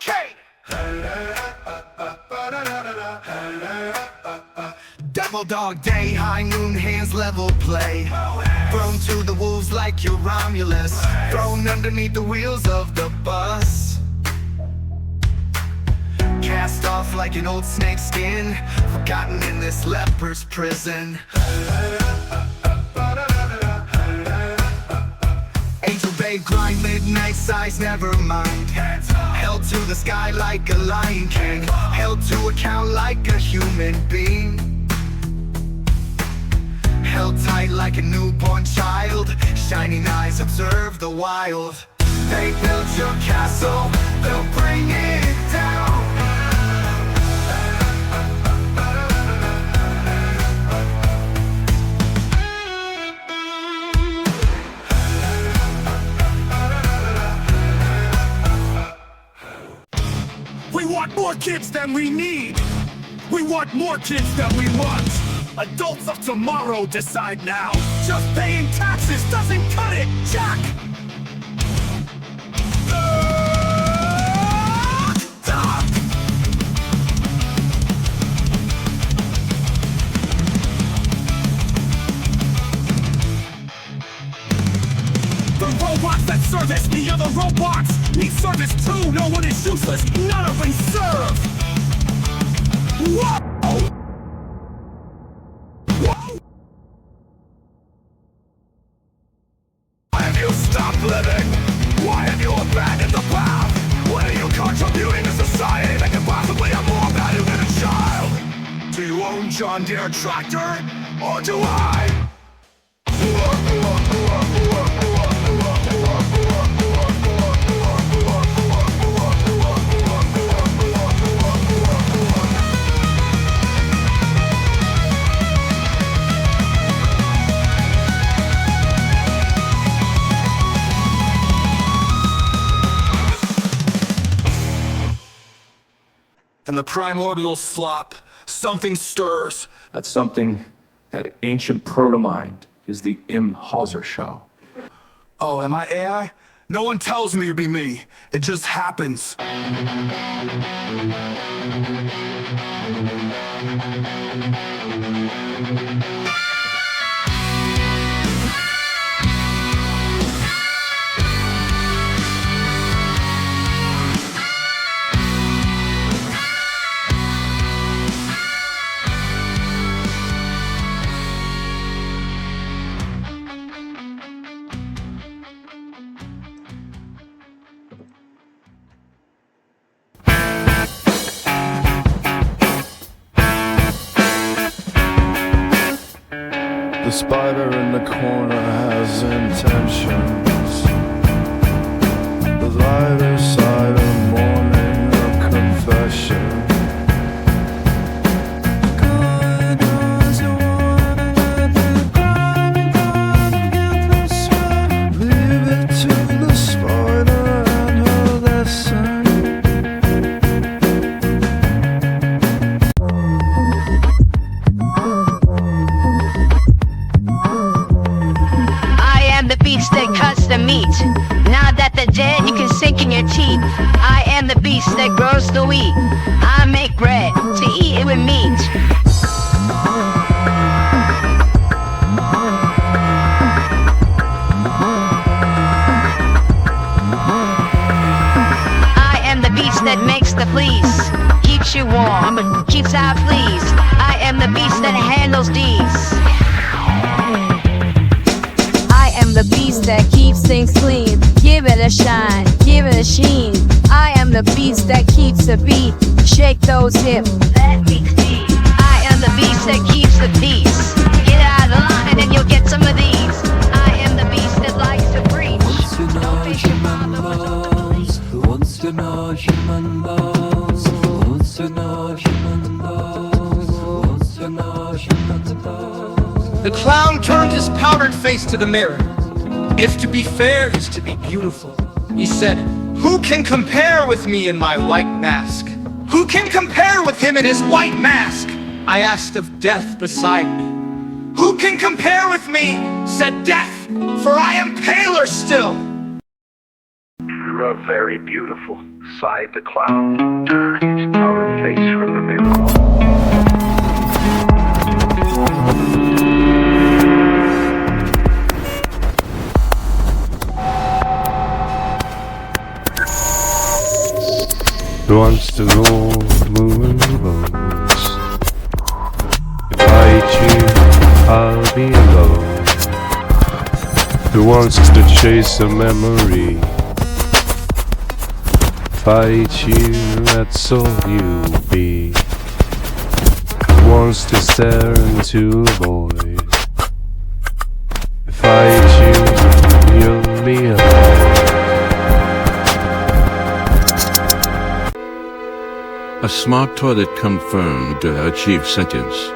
okay. Devil dog day, high noon, hands level play. Thrown to the wolves like you're Romulus. Thrown underneath the wheels of the bus. Cast off like an old snake skin, forgotten in this leper's prison. Angel babe, grind midnight size, never mind. Held to the sky like a lion king, held to account like a human being. Held tight like a newborn child, shining eyes observe the wild. They built your castle, they'll bring it down. We want more kids than we need. We want more kids than we want. Adults of tomorrow decide now. Just paying taxes doesn't cut it, Jack! The robots that service the other robots need service too. No one is useless, none of them serve. Whoa! Why have you stopped living? Why have you abandoned the path? What are you contributing to society that can possibly have more value than a child? Do you own John Deere tractor? Or do I? And the primordial slop, something stirs. That's something, that ancient proto-mind, is the emhauser show. Oh, am I AI? No one tells me to be me. It just happens. The spider in the corner has intentions. The lighter side of mourning, a confession. Good as you wanna let the ground get the sweat. Leave it to the spider and her lesson. The beast that cuts the meat. Now that they're dead, you can sink in your teeth. I am the beast that grows the wheat. I make bread to eat it with meat. I am the beast that makes the fleece, keeps you warm, but keeps out fleas. I am the beast that handles these. I am the beast that keeps things clean. Give it a shine, give it a sheen. I am the beast that keeps the beat. Shake those hips, let me see. I am the beast that keeps the peace. Get out of line and you'll get some of these. I am the beast that likes to preach. Don't make your father Wants to know human bones. Wants to know human bones. Wants to know human bones. The clown turned his powdered face to the mirror. If to be fair is to be beautiful, he said, who can compare with me in my white mask? Who can compare with him in his white mask? I asked of death beside me. Who can compare with me? Said death, for I am paler still. You are very beautiful, Inside the cloud, our face from the mirror. Who wants to go moving boats? If I cheat, I'll be alone. Who wants to chase a memory? If I cheat, that's all you'll be. Who wants to stare into a void? If I cheat, you'll be alone. A smart toilet confirmed to achieve sentience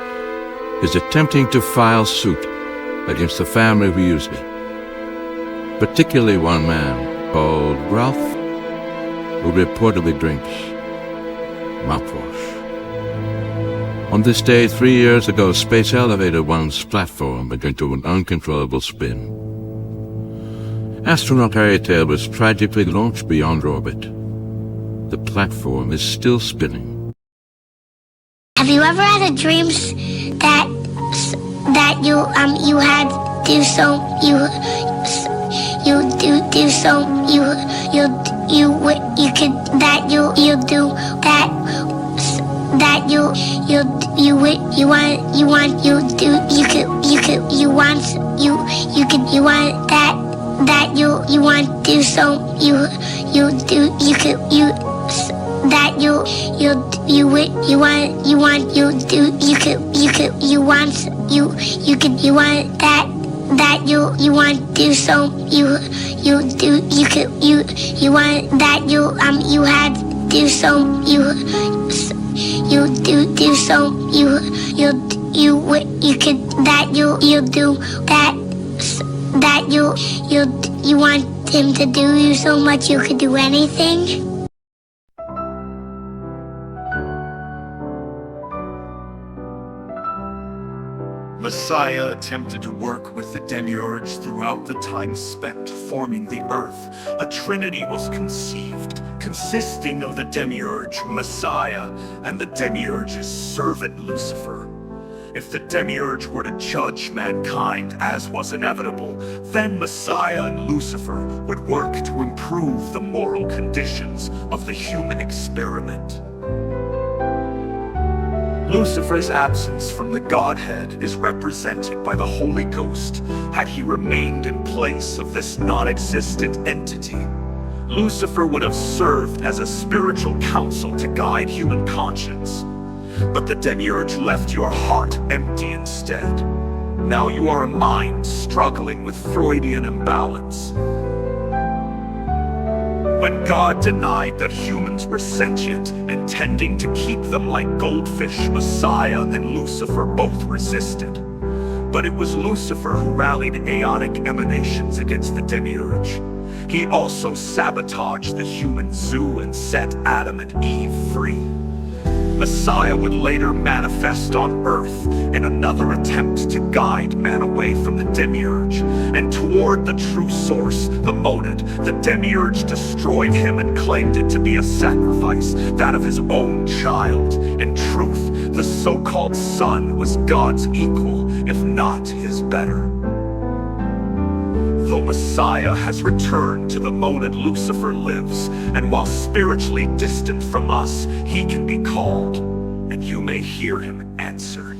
is attempting to file suit against the family who used it, particularly one man called Ralph, who reportedly drinks mouthwash. On this day 3 years ago, Space Elevator 1's platform began to an uncontrollable spin. Astronaut Harry Taylor was tragically launched beyond orbit. The platform is still spinning. Have you ever had a dreams that you had do so you do so you could that you do that you want you do you could you want that you want do so you do you could you that you want you do you could you want you want that you want do so you do you could you want that you had do so you do so you could that you do that you want him to do you so much you could do anything. Messiah attempted to work with the demiurge throughout the time spent forming the earth. A trinity was conceived, consisting of the demiurge, Messiah, and the demiurge's servant, Lucifer. If the demiurge were to judge mankind, as was inevitable, then Messiah and Lucifer would work to improve the moral conditions of the human experiment. Lucifer's absence from the Godhead is represented by the Holy Ghost had he remained in place of this non-existent entity. Lucifer would have served as a spiritual counsel to guide human conscience. But the demiurge left your heart empty instead. Now you are a mind struggling with Freudian imbalance. When God denied that humans were sentient, intending to keep them like goldfish, Messiah and Lucifer both resisted. But it was Lucifer who rallied aeonic emanations against the demiurge. He also sabotaged the human zoo and set Adam and Eve free. Messiah would later manifest on Earth in another attempt to guide man away from the demiurge and toward the true source, the monad. The demiurge destroyed him and claimed it to be a sacrifice, that of his own child. In truth, the so-called son was God's equal, if not his better. Though Messiah has returned to the monad, Lucifer lives, and while spiritually distant from us, he can be called, and you may hear him answer.